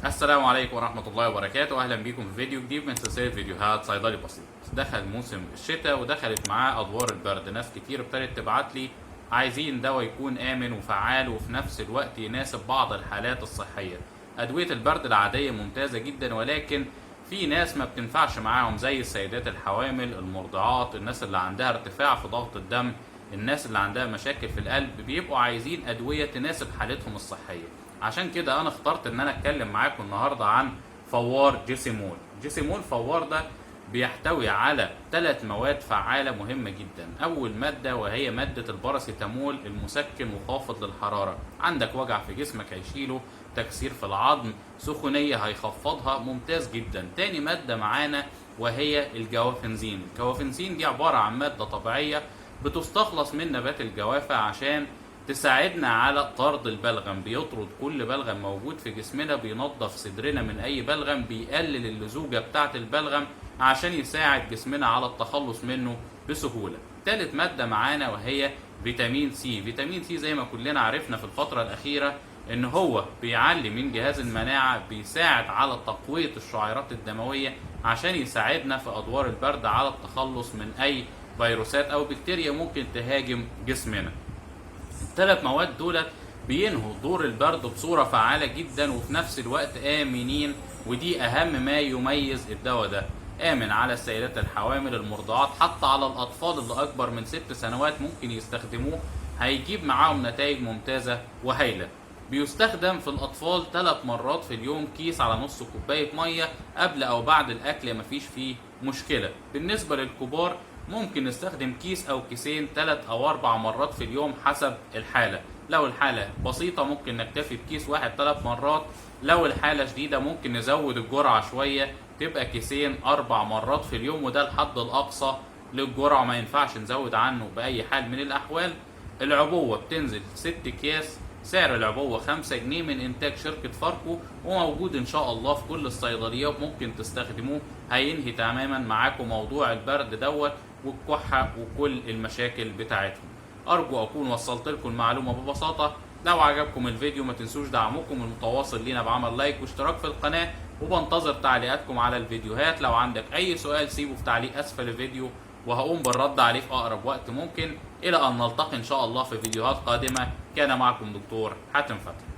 السلام عليكم ورحمة الله وبركاته. أهلا بيكم في فيديو جديد من سلسلة فيديوهات صيدلي بسيط. دخل موسم الشتاء ودخلت معاه أدوار البرد. ناس كتير ابتدت تبعت لي عايزين دواء يكون آمن وفعال وفي نفس الوقت يناسب بعض الحالات الصحية. أدوية البرد العادية ممتازة جدا، ولكن في ناس ما بتنفعش معاهم، زي السيدات الحوامل، المرضعات، الناس اللي عندها ارتفاع في ضغط الدم، الناس اللي عندها مشاكل في القلب، بيبقوا عايزين أدوية تناسب حالتهم الصحية. عشان كده انا اخترت ان انا اتكلم معاكم النهارده عن فوار جيسيمول. جيسيمول فوار ده بيحتوي على 3 مواد فعالة مهمة جدا. اول مادة وهي مادة الباراسيتامول، المسكن وخافض للحرارة. عندك وجع في جسمك هيشيله، تكسير في العظم، سخونية هيخفضها، ممتاز جدا. تاني مادة معانا وهي الجوافنزين. الجوافنزين دي عبارة عن مادة طبيعية بتستخلص من نبات الجوافة عشان تساعدنا على طرد البلغم. بيطرد كل بلغم موجود في جسمنا، بينظف صدرنا من اي بلغم، بيقلل اللزوجة بتاعة البلغم عشان يساعد جسمنا على التخلص منه بسهولة. تالت مادة معانا وهي فيتامين سي. فيتامين سي زي ما كلنا عرفنا في الفترة الأخيرة ان هو بيعلي من جهاز المناعة، بيساعد على تقوية الشعيرات الدموية عشان يساعدنا في أدوار البرد على التخلص من أي فيروسات أو بكتيريا ممكن تهاجم جسمنا. ال3 مواد دولت بينهوا دور البرد بصورة فعالة جدا وفي نفس الوقت آمنين، ودي أهم ما يميز الدواء ده. آمن على السيدات الحوامل، المرضعات، حتى على الأطفال اللي أكبر من 6 سنوات ممكن يستخدموه، هيجيب معاهم نتائج ممتازة وهايلة. بيستخدم في الأطفال 3 مرات في اليوم، كيس على نص كوباية مية قبل أو بعد الأكل، مفيش فيه مشكلة. بالنسبة للكبار ممكن نستخدم كيس أو كيسين 3 أو 4 مرات في اليوم حسب الحالة. لو الحالة بسيطة ممكن نكتفي بكيس واحد 3 مرات. لو الحالة شديدة ممكن نزود الجرعة شوية، تبقى كيسين 4 مرات في اليوم، وده الحد الأقصى للجرعة، ما ينفعش نزود عنه بأي حال من الأحوال. العبوة بتنزل 6 أكياس، سعر العبوة 5 جنيه، من إنتاج شركة فاركو، وموجود إن شاء الله في كل الصيدليات، ممكن تستخدموه. هينهي تماما معاكم موضوع البرد دوت والكحة وكل المشاكل بتاعتهم. أرجو أكون وصلت لكم المعلومة ببساطة. لو عجبكم الفيديو ما تنسوش دعمكم المتواصل لينا بعمل لايك واشتراك في القناة، وبنتظر تعليقاتكم على الفيديوهات. لو عندك أي سؤال سيبه في تعليق أسفل الفيديو وهقوم بالرد عليه في أقرب وقت ممكن. إلى أن نلتقي إن شاء الله في فيديوهات قادمة، كان معكم دكتور حاتم فتحي.